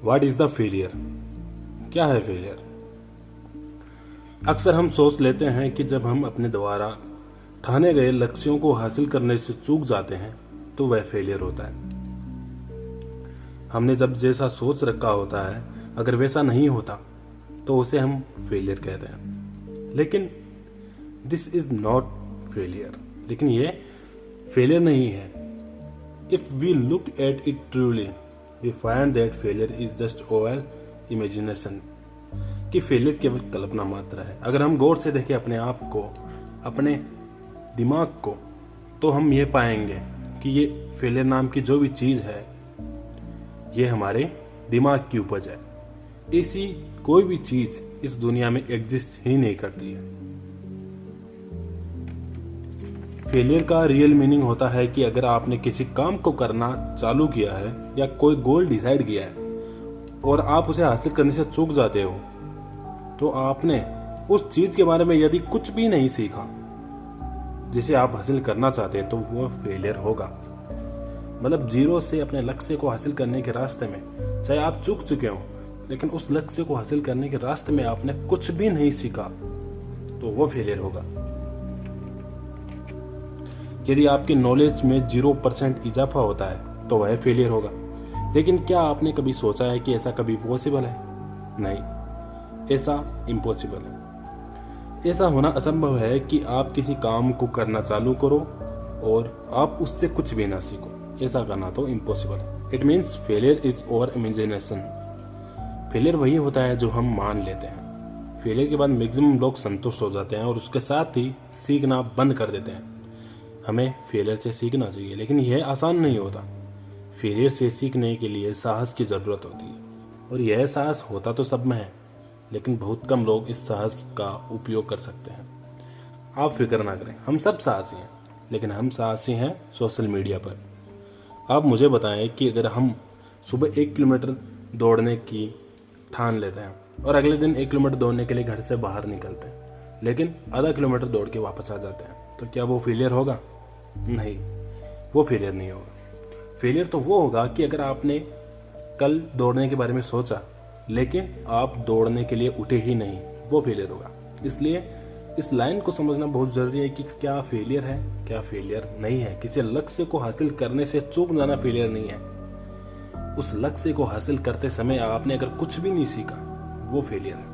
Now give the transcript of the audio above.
What is the failure? क्या है failure? अक्सर हम सोच लेते हैं कि जब हम अपने द्वारा ठाने गए लक्ष्यों को हासिल करने से चूक जाते हैं तो वह फेलियर होता है। हमने जब जैसा सोच रखा होता है अगर वैसा नहीं होता तो उसे हम फेलियर कहते हैं। लेकिन दिस इज नॉट फेलियर। लेकिन ये फेलियर नहीं है। If we look at it truly we find that failure is just over imagination, कि फेलियर केवल कल्पना मात्र है। अगर हम गौर से देखें अपने आप को, अपने दिमाग को, तो हम ये पाएंगे कि ये फेलियर नाम की जो भी चीज है ये हमारे दिमाग की उपज है। ऐसी कोई भी चीज इस दुनिया में एग्जिस्ट ही नहीं करती है। फेलियर का रियल मीनिंग होता है कि अगर आपने किसी काम को करना चालू किया है या कोई गोल डिसाइड किया है और आप उसे हासिल करने से चूक जाते हो तो आपने उस चीज के बारे में यदि कुछ भी नहीं सीखा जिसे आप हासिल करना चाहते हैं तो वो फेलियर होगा। मतलब जीरो से अपने लक्ष्य को हासिल करने के रास्ते में चाहे आप चूक चुके हो लेकिन उस लक्ष्य को हासिल करने के रास्ते में आपने कुछ भी नहीं सीखा तो वो फेलियर होगा। यदि आपकी नॉलेज में 0% इजाफा होता है तो वह फेलियर होगा। लेकिन क्या आपने कभी सोचा है कि ऐसा कभी पॉसिबल है? नहीं, ऐसा इम्पॉसिबल है। ऐसा होना असंभव है कि आप किसी काम को करना चालू करो और आप उससे कुछ भी ना सीखो। ऐसा करना तो इम्पॉसिबल है। It means failure is over imagination. Failure वही होता है जो हम मान लेते हैं। फेलियर के बाद मैक्सिमम लोग संतुष्ट हो जाते हैं और उसके साथ ही सीखना बंद कर देते हैं। हमें फेलियर से सीखना चाहिए लेकिन यह आसान नहीं होता। फेलियर से सीखने के लिए साहस की ज़रूरत होती है और यह साहस होता तो सब में है लेकिन बहुत कम लोग इस साहस का उपयोग कर सकते हैं। आप फिक्र ना करें, हम सब साहसी हैं लेकिन हम साहसी हैं सोशल मीडिया पर। आप मुझे बताएं कि अगर हम सुबह 1 किलोमीटर दौड़ने की ठान लेते हैं और अगले दिन 1 किलोमीटर दौड़ने के लिए घर से बाहर निकलते हैं लेकिन आधा किलोमीटर दौड़ के वापस आ जाते हैं तो क्या वो फेलियर होगा? नहीं, वो फेलियर नहीं होगा। फेलियर तो वो होगा कि अगर आपने कल दौड़ने के बारे में सोचा लेकिन आप दौड़ने के लिए उठे ही नहीं, वो फेलियर होगा। इसलिए इस लाइन को समझना बहुत जरूरी है कि क्या फेलियर है, क्या फेलियर नहीं है। किसी लक्ष्य को हासिल करने से चूक जाना फेलियर नहीं है। उस लक्ष्य को हासिल करते समय आपने अगर कुछ भी नहीं सीखा वो फेलियर है।